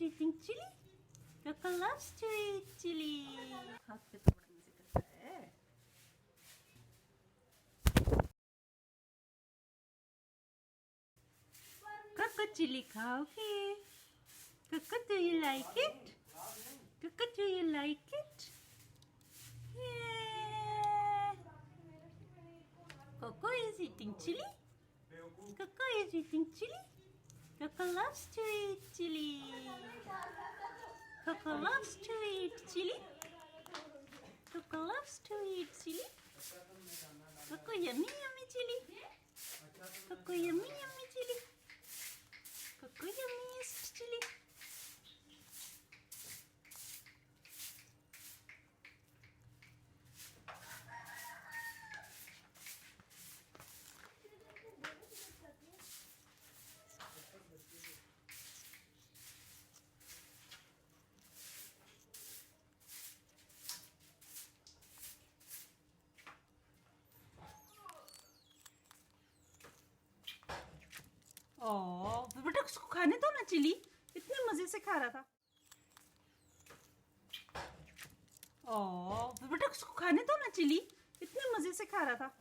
is eating chili. Coco loves to eat chili. हाथ पे तो बड़ा मजे करता है. Coco, chili खाओगे? Coco, do you like it? Coco, do you like it? Yeah. Coco is eating chili. Coco is eating chili. Coco loves to eat chili. Coco loves to eat chili. Coco loves to eat chili. Coco yummy yummy chili. Coco yummy yummy chili. Coco yummiest chili. ओह बेटा उसको खाने दो ना chilli, इतने मजे से खा रहा था. ओह बेटा उसको खाने दो ना चिली, इतने मजे से खा रहा था.